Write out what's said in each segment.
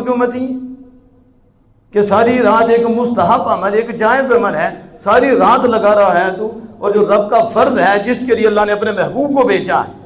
की उम्मती हैं कि सारी रात एक मुस्तहब अमल, एक जायज़ अमल है, सारी रात लगा रहा है तू, और जो रब का फर्ज है जिसके लिए अल्लाह ने अपने महबूब को भेजा है,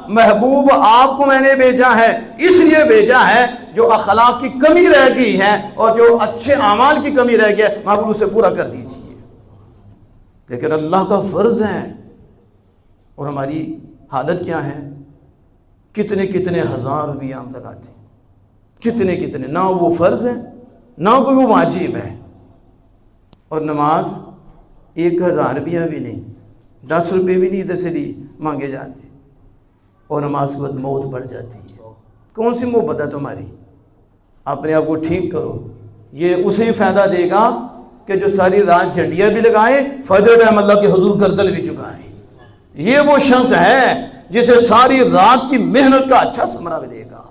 महबूब आपको मैंने भेजा है, इसलिए भेजा है जो अखलाक की कमी रह गई है और जो अच्छे अमाल की कमी रह गया, महबूब उसे पूरा कर दीजिए। लेकिन अल्लाह का फर्ज है और हमारी हालत क्या है? कितने कितने हजार रुपये हम लगाते हैं, कितने कितने, ना वो फर्ज है ना कोई वो वाजिब है, और नमाज 1000 रुपया भी नहीं, 10 रुपये भी नहीं इधर से मांगे जाते, और नमाज के बाद मौत बढ़ जाती है। कौन सी मोहब्बत है तुम्हारी? अपने आप को ठीक करो। ये उसे फ़ायदा देगा कि जो सारी रात झंडियाँ भी लगाए, फजर टाइम अल्लाह के हुजूर गर्दन भी झुकाए। ये वो शख्स है जिसे सारी रात की मेहनत का अच्छा समरा भी देगा,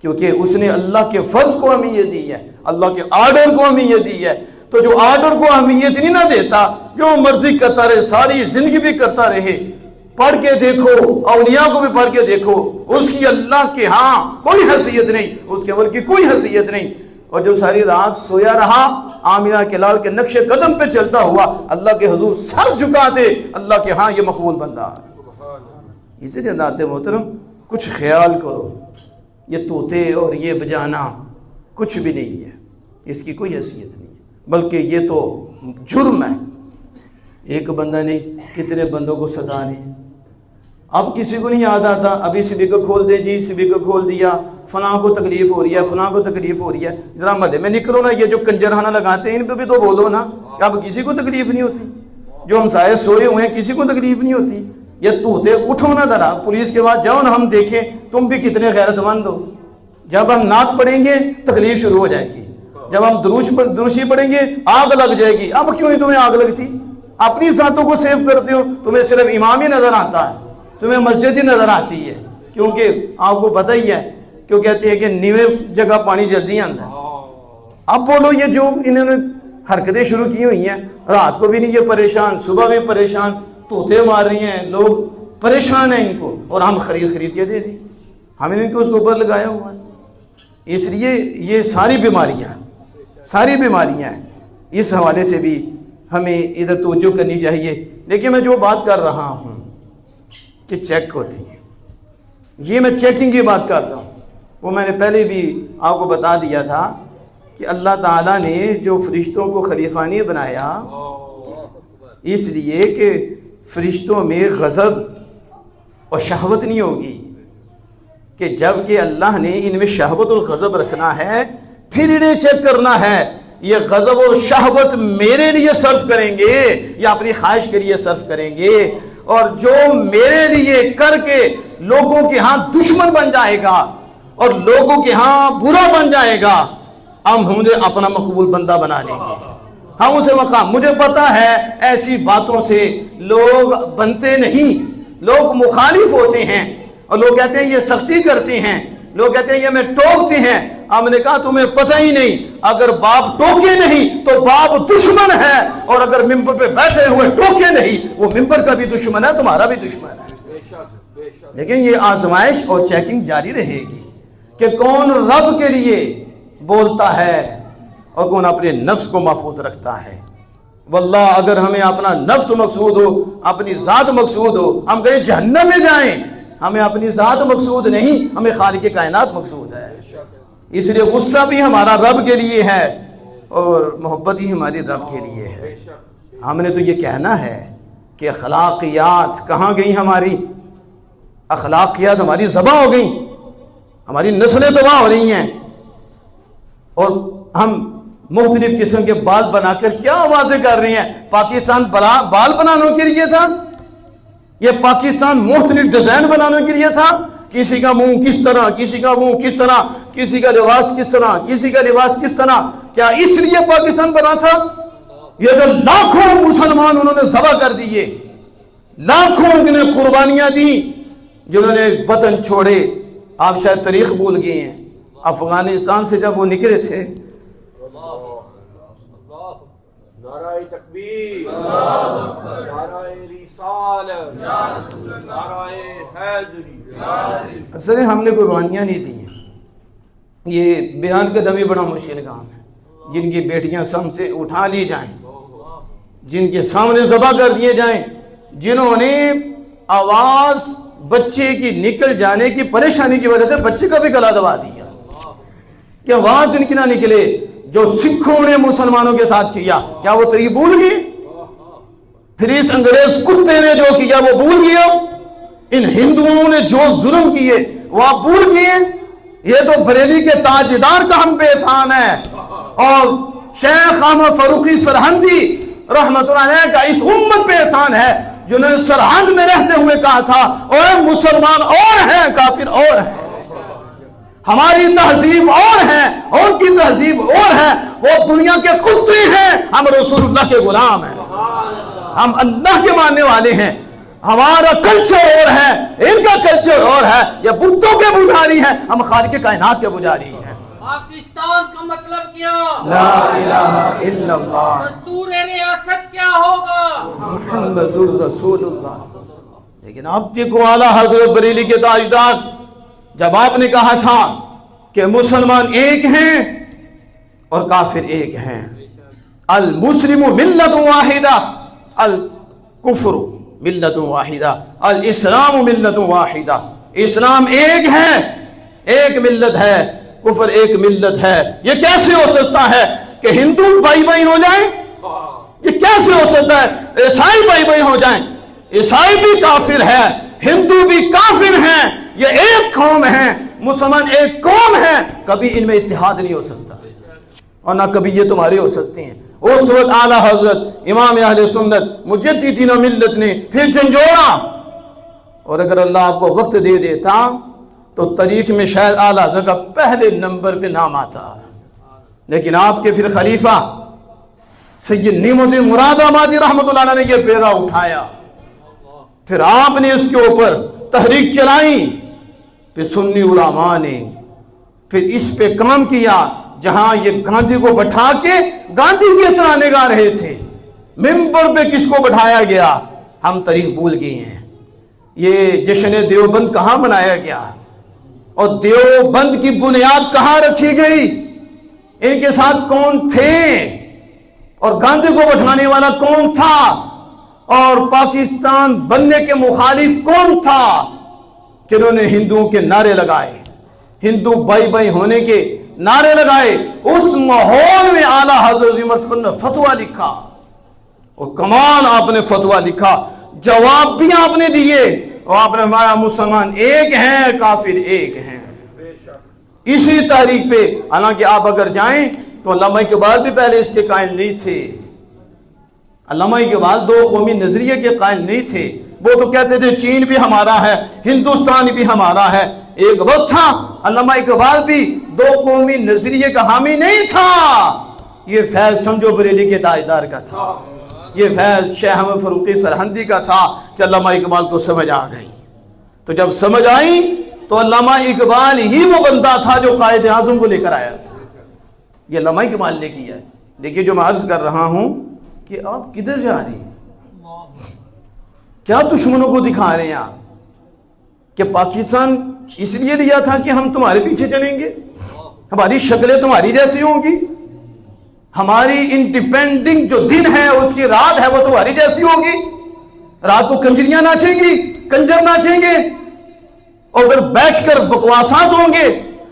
क्योंकि उसने अल्लाह के फर्ज को अहमियत दी है, अल्लाह के आर्डर को अहमियत दी है। तो जो आर्डर को अहमियत नहीं ना देता, जो मर्जी करता रहे, सारी जिंदगी भी करता रहे, पढ़ के देखो, औलिया को भी पढ़ के देखो, उसकी अल्लाह के हाँ कोई हैसियत नहीं, उसके अमल की कोई हैसियत नहीं। और जो सारी रात सोया रहा, आमिना के लाल के नक्शे कदम पे चलता हुआ, अल्लाह के हुजूर सर झुका दे, अल्लाह के हाँ ये मकबूल बंदा है। इसलिए नाते मोहतरम कुछ ख्याल करो, ये तोते और ये बजाना कुछ भी नहीं है, इसकी कोई हैसियत नहीं है, बल्कि ये तो जुर्म है। एक बंदा नहीं, कितने बंदों को सदा नहीं। अब किसी को नहीं याद आता, अभी स्पीकर खोल दे जी, स्पीकर खोल दिया, फलां को तकलीफ हो रही है, फलां को तकलीफ हो रही है, जरा मदे में निकलो ना। ये जो कंजरखाना लगाते हैं इन पर भी तो बोलो ना, अब किसी को तकलीफ नहीं होती। जो हमसाये सोए हुए हैं किसी को तकलीफ नहीं होती। ये तूते उठो ना जरा, पुलिस के पास जाओ ना, हम देखें तुम भी कितने गैरतमंद हो। जब हम नात पढ़ेंगे तकलीफ शुरू हो जाएगी, जब हम दुरूशी पढ़ेंगे आग लग जाएगी। अब क्यों नहीं तुम्हें आग लगती? अपनी सातों को सेव करते हो, तुम्हें सिर्फ इमाम ही नजर आता है, तुम्हें मस्जिद ही नजर आती है, क्योंकि आपको पता ही है, क्यों कहते हैं कि नीवे जगह पानी जल्दी आता है। अब बोलो ये जो इन्होंने हरकतें शुरू की हुई हैं, रात को भी नहीं ये परेशान, सुबह भी परेशान, तोते मार रही हैं, लोग परेशान हैं इनको, और हम खरीद के दे दी, हमने इनको उसके ऊपर लगाया हुआ है। इसलिए ये सारी बीमारियां हैं। इस हवाले से भी हमें इधर तवज्जो करनी चाहिए। लेकिन मैं जो बात कर रहा हूँ कि चेक होती है, ये मैं चेकिंग की बात कर रहा हूँ, वो मैंने पहले भी आपको बता दिया था कि अल्लाह ताला ने जो फरिश्तों को खलीफानी बनाया इसलिए कि फरिश्तों में गज़ब और शहवत नहीं होगी, कि जबकि अल्लाह ने इनमें शहवत और गज़ब रखना है, फिर इन्हें चेक करना है ये गज़ब और शहवत मेरे लिए सर्व करेंगे या अपनी ख्वाहिश के लिए सर्व करेंगे। और जो मेरे लिए करके लोगों के यहाँ दुश्मन बन जाएगा और लोगों के यहाँ बुरा बन जाएगा, हम उन्हें अपना मकबूल बंदा बना लेंगे, हम उसे मकाम। मुझे पता है ऐसी बातों से लोग बनते नहीं, लोग मुखालिफ होते हैं, और लोग कहते हैं ये सख्ती करते हैं, लोग कहते हैं ये हमें टोकते हैं। हमने कहा तुम्हें पता ही नहीं, अगर बाप टोके नहीं तो बाप दुश्मन है, और अगर मिंबर पे बैठे हुए टोके नहीं, वो मिंबर का भी दुश्मन है, तुम्हारा भी दुश्मन है। लेकिन ये आजमाइश और चेकिंग जारी रहेगी कि कौन रब के लिए बोलता है और कौन अपने नफ्स को महफूज रखता है। वल्लाह अगर हमें अपना नफ्स मकसूद हो, अपनी जात मकसूद हो, हम कहीं जहन्नम में जाएं, हमें अपनी जात मकसूद नहीं, हमें खालिक कायनात मकसूद है। इसलिए गुस्सा भी हमारा रब के लिए है और मोहब्बत ही हमारी रब के लिए है। हमने तो ये कहना है कि अखलाकियात कहाँ गई हमारी? अखलाकियात हमारी ज़बा हो गई, हमारी नस्लें तबाह हो रही हैं, और हम मुख्तलिफ किस्म के बाल बनाकर क्या आवाज़ें कर रही हैं। पाकिस्तान बाल बनाने के लिए था, ये पाकिस्तान मुख्तलिफ डिज़ाइन बनाने के लिए था। किसी का मुंह किस तरह, किसी का मुंह किस तरह, किसी का लिबास किस तरह, किसी का लिबास किस तरह। क्या इसलिए पाकिस्तान बना था? ये तो लाखों मुसलमान उन्होंने ज़बह कर दिए, लाखों उन्होंने कुर्बानियां दी जिन्होंने वतन छोड़े। आप शायद तारीख भूल गए हैं, अफगानिस्तान से जब वो निकले थे نعرہ تکبیر، نعرہ رسالت، نعرہ حیدری۔ اصل ہم نے قربانیاں نہیں دی ہیں، یہ بیان کرنا بھی بڑا مشکل کام ہے۔ جن کی بیٹیاں سم سے اٹھا لی جائیں، جن کے سامنے ذبح کر دیے جائیں، جنہوں نے آواز بچے کی نکل جانے کی پریشانی کی وجہ سے بچے کا بھی گلا دبا دیا کہ آواز ان کی نہ نکلے، جو سکھوں نے مسلمانوں کے ساتھ کیا، کیا وہ طریق بھول گئے؟ پھر اس انگریز کتے نے جو کیا وہ بھول گیا؟ ان ہندوؤں نے جو ظلم کیے وہ آپ بھول گئے؟ یہ تو بریلی کے تاجدار کا ہم پہ احسان ہے، اور شیخ احمد فاروقی سرہندی رحمت اللہ علیہ کا اس امت پہ احسان ہے، جنہوں نے سرہند میں رہتے ہوئے کہا تھا اور مسلمان اور ہیں کافر اور ہیں، ہماری تہذیب اور ہے اور ان کی تہذیب اور ہے، وہ دنیا کے کتے ہیں، ہم رسول اللہ کے غلام ہیں، ہم اللہ کے ماننے والے ہیں، ہمارا کلچر اور ہے، ان کا کلچر اور ہے، یہ بتوں کے پجاری ہیں، ہم خالق کائنات کے پجاری ہیں۔ پاکستان کا مطلب کیا؟ لا الہ الا اللہ، دستور ریاست کیا ہوگا؟ محمد رسول اللہ۔ لیکن آپ دیکھو اعلیٰ حضرت بریلی کے تاجدار، جب آپ نے کہا تھا کہ مسلمان ایک ہیں اور کافر ایک ہیں، المسلم ملت واحدہ، الکفر ملت واحدہ، الاسلام ملت واحدہ، اسلام ایک ہے، ایک ملت ہے، کفر ایک ملت ہے۔ یہ کیسے ہو سکتا ہے کہ ہندو بھائی بھائی ہو جائیں؟ یہ کیسے ہو سکتا ہے عیسائی بھائی بھائی ہو جائیں؟ عیسائی بھی کافر ہے، ہندو بھی کافر ہیں، یہ ایک قوم ہے، مسلمان ایک قوم ہے، کبھی ان میں اتحاد نہیں ہو سکتا اور نہ کبھی یہ تمہارے ہو سکتے ہیں۔ اس وقت اعلیٰ حضرت امام اہل سنت مجددین ملت نے پھر جھنجھوڑا، اور اگر اللہ آپ کو وقت دے دیتا تو تاریخ میں شاید اعلیٰ حضرت کا پہلے نمبر پہ نام آتا، لیکن آپ کے پھر خلیفہ سید نعمت الدین مراد آبادی رحمت اللہ علیہ نے یہ بیڑا اٹھایا، پھر آپ نے اس کے اوپر تحریک چلائی، پھر سنی علماء نے پھر اس پہ کام کیا، جہاں یہ گاندھی کو بٹھا کے گاندھی کے ترانے گا رہے تھے، ممبر پہ کس کو بٹھایا گیا؟ ہم تاریخ بھول گئے ہیں۔ یہ جشن دیوبند کہاں منایا گیا اور دیوبند کی بنیاد کہاں رکھی گئی؟ ان کے ساتھ کون تھے اور گاندھی کو بٹھانے والا کون تھا اور پاکستان بننے کے مخالف کون تھا کہ انہوں نے ہندوؤں کے نعرے لگائے، ہندو بھائی بھائی ہونے کے نعرے لگائے؟ اس ماحول میں اعلیٰ حضرت نے فتویٰ لکھا، اور کمال آپ نے فتویٰ لکھا، جواب بھی آپ نے دیے، اور آپ نے فرمایا مسلمان ایک ہیں کافر ایک ہیں۔ اسی تاریخ پہ حالانکہ آپ اگر جائیں تو علامہ اقبال بھی پہلے اس کے قائل نہیں تھے، علامہ اقبال دو قومی نظریے کے قائل نہیں تھے، وہ تو کہتے تھے چین بھی ہمارا ہے، ہندوستان بھی ہمارا ہے۔ ایک وقت تھا علامہ اقبال بھی دو قومی نظریے کا حامی نہیں تھا۔ یہ فیض سمجھو بریلی کے تاجدار کا تھا، یہ فیض شیخ احمد فاروقی سرہندی کا تھا کہ علامہ اقبال کو سمجھ آ گئی۔ تو جب سمجھ آئی تو علامہ اقبال ہی وہ بندہ تھا جو قائد اعظم کو لے کر آیا تھا، یہ علامہ اقبال نے کیا ہے۔ دیکھیے جو میں عرض کر رہا ہوں کہ آپ کدھر جا رہی ہیں، کیا دشمنوں کو دکھا رہے ہیں آپ کہ پاکستان اس لیے لیا تھا کہ ہم تمہارے پیچھے چلیں گے، ہماری شکلیں تمہاری جیسی ہوں گی، ہماری انڈیپینڈنگ جو دن ہے اس کی رات ہے وہ تمہاری جیسی ہوگی، رات کو کنجریاں ناچیں گی، کنجر ناچیں گے، ادھر بیٹھ کر بکواسات ہوں گے،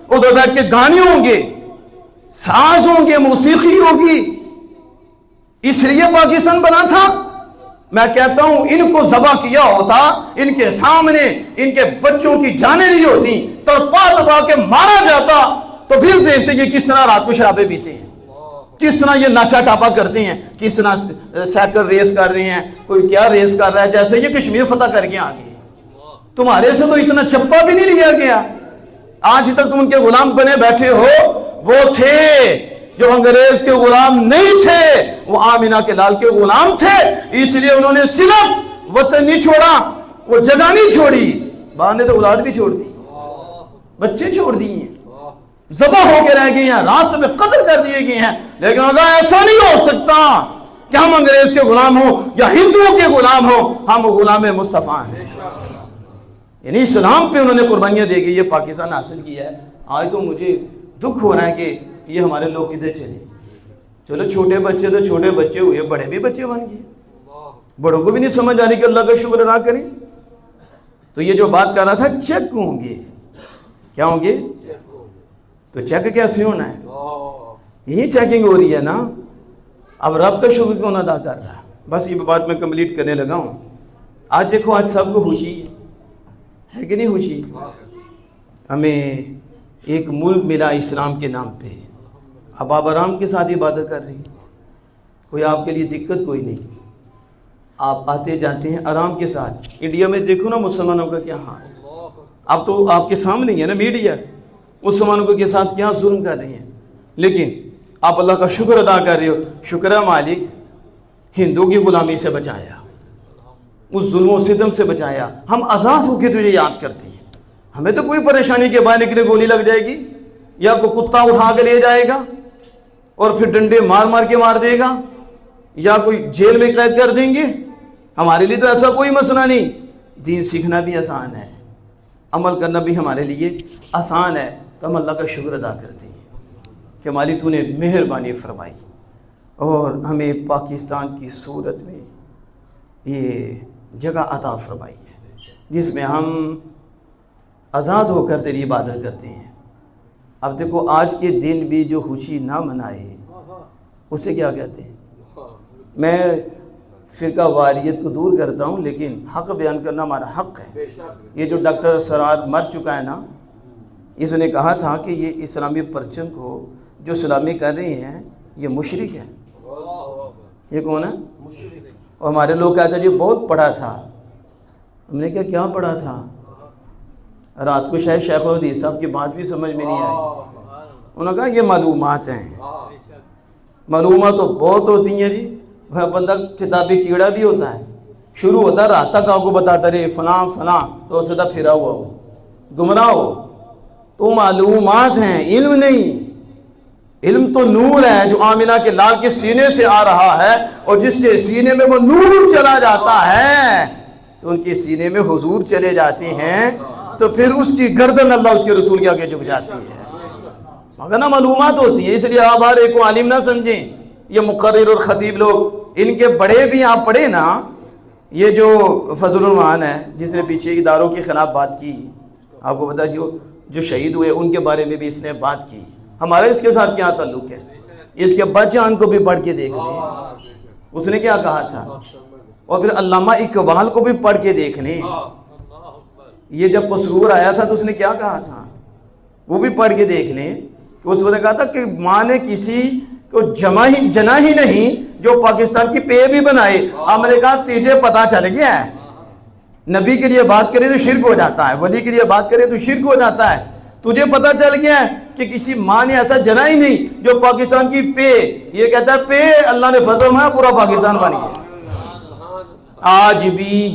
ادھر بیٹھ کے گانے ہوں گے، ساز ہوں گے، موسیقی ہوگی۔ اس لیے پاکستان بنا تھا؟ میں کہتا ہوں ان کو ذبح کیا ہوتا، ان کے سامنے ان کے بچوں کی جانیں نہیں ہوتی، تڑپا تڑپا کے مارا جاتا، تو پھر دیکھتے کہ کس طرح رات کو شرابیں پیتے ہیں، کس طرح یہ ناچا ٹاپا کرتے ہیں، کس طرح سائیکل ریس کر رہے ہیں، کوئی کیا ریس کر رہا ہے، جیسے یہ کشمیر فتح کر کے آگے۔ تمہارے سے تو اتنا چپا بھی نہیں لیا گیا، آج تک تم ان کے غلام بنے بیٹھے ہو۔ وہ تھے جو انگریز کے غلام نہیں تھے، وہ آمینہ کے لال کے غلام تھے، اس لیے انہوں نے صرف وطن نہیں چھوڑا، وہ جگہ نہیں چھوڑی، بعد نے تو اولاد بھی چھوڑ دی، بچے چھوڑ دیے ہیں، ذبح ہو کے رہ گئے ہیں، راست میں قتل کر دیے گئے ہیں۔ لیکن اگر ایسا نہیں ہو سکتا क्या हम अंग्रेज के गुलाम हो या हिंदुओं के गुलाम हो, हम गुलाम मुस्तफ़ा हैं। यानी इस्लाम पे उन्होंने कुर्बानियां दे के ये पाकिस्तान हासिल किया है। आज तो मुझे दुख हो रहा है कि ये हमारे लोग किधर चले। चलो छोटे बच्चे तो छोटे बच्चे हुए, बड़े भी बच्चे बन गए, बड़ों को भी नहीं समझ आ रही कि अल्लाह का शुक्र अदा करें। तो ये जो बात कर रहा था, चेक होंगे, क्या होंगे, तो चेक कैसे होना है, यही चेकिंग हो रही है ना। अब रब का शुक्र कौन अदा कर रहा है। बस ये बात मैं कंप्लीट करने लगा हूँ। आज देखो, आज सबको खुशी है कि नहीं खुशी। हमें एक मुल्क मिला इस्लाम के नाम पे, अब आप आराम के साथ इबादत कर रही, कोई आपके लिए दिक्कत कोई नहीं, आप आते जाते हैं आराम के साथ। इंडिया में देखो ना मुसलमानों का क्या हाल, अब तो आपके सामने ही है ना मीडिया, मुसलमानों के साथ क्या जुल्म कर रही हैं। लेकिन आप अल्लाह का शुक्र अदा कर रहे हो, शुक्र है मालिक, हिंदू की गुलामी से बचाया, उस जुल्म सितम से बचाया, हम आज़ाद होकर तुझे याद करती हैं। हमें तो कोई परेशानी के बाहर निकले गोली लग जाएगी या कोई कुत्ता उठा के ले जाएगा और फिर डंडे मार मार के मार देगा या कोई जेल में कैद कर देंगे। हमारे लिए तो ऐसा कोई मसला नहीं। दीन सीखना भी आसान है, अमल करना भी हमारे लिए आसान है। तो हम अल्लाह का शुक्र अदा करते हैं कि मालिक तूने मेहरबानी फरमाई और हमें पाकिस्तान की सूरत में ये जगह अता फरमाई है जिसमें हम आज़ाद होकर तेरी इबादत करते हैं। अब देखो, आज के दिन भी जो खुशी ना मनाए उसे क्या कहते हैं। मैं फ़िरका वारियत को दूर करता हूँ, लेकिन हक़ बयान करना हमारा हक़ है। ये जो डॉक्टर असरार मर चुका है ना, इसने कहा था कि ये इस्लामी परचम को जो सलामी कर रहे हैं ये मुशरिक है। ये कौन है? और हमारे लोग कहते हैं जी बहुत पढ़ा था। हमने क्या पढ़ा था? रात को शायद शेख हदीस साहब की बात भी समझ में नहीं आई। उन्होंने कहा ये मालूमात हैं। मालूमात तो बहुत होती हैं जी, वह बंदा किताबी कीड़ा भी होता है। शुरू होता है रात तक आपको बताता रहे फलां फलां, तो सदा फिरा हुआ हो, गुमराह हो। तो मालूमात हैं, इल्म नहीं। इल्म तो नूर है जो आमिना के लाल के सीने से आ रहा है, और जिसके सीने में वो नूर चला जाता है तो उनके सीने में हुजूर चले जाते हैं, तो फिर उसकी गर्दन अल्लाह उसके रसूल के आगे झुक जाती है। मगर ना मालूमात होती है, इसलिए आप हर एक को आलिम ना समझें। ये मुकर्रिर और खतीब लोग, इनके बड़े भी आप पढ़े ना, ये जो फजलुर रहमान है जिसने पीछे इदारों के खिलाफ बात की, आपको पता जो शहीद हुए उनके बारे में भी इसने बात की। हमारा इसके साथ क्या ताल्लुक है? इसके बच्चान को भी पढ़ के देख लें, उसने क्या कहा था। और फिर अल्लामा इकबाल को भी पढ़ के देख लें, ये जब मसरूर आया था तो उसने क्या कहा था, वो भी पढ़ के देख लें। उसने कहा था कि माँ ने किसी को जना ही नहीं जो पाकिस्तान की पे भी बनाए। हमने कहा तुझे पता चल गया है, नबी के लिए बात करे तो शिर्क हो जाता है, वली के लिए बात करे तो शिर्क हो जाता है। तुझे पता चल गया है कि किसी माँ ने ऐसा जना ही नहीं जो पाकिस्तान की पे, ये कहता है पे अल्लाह ने फजल में पूरा पाकिस्तान बन गया। आज भी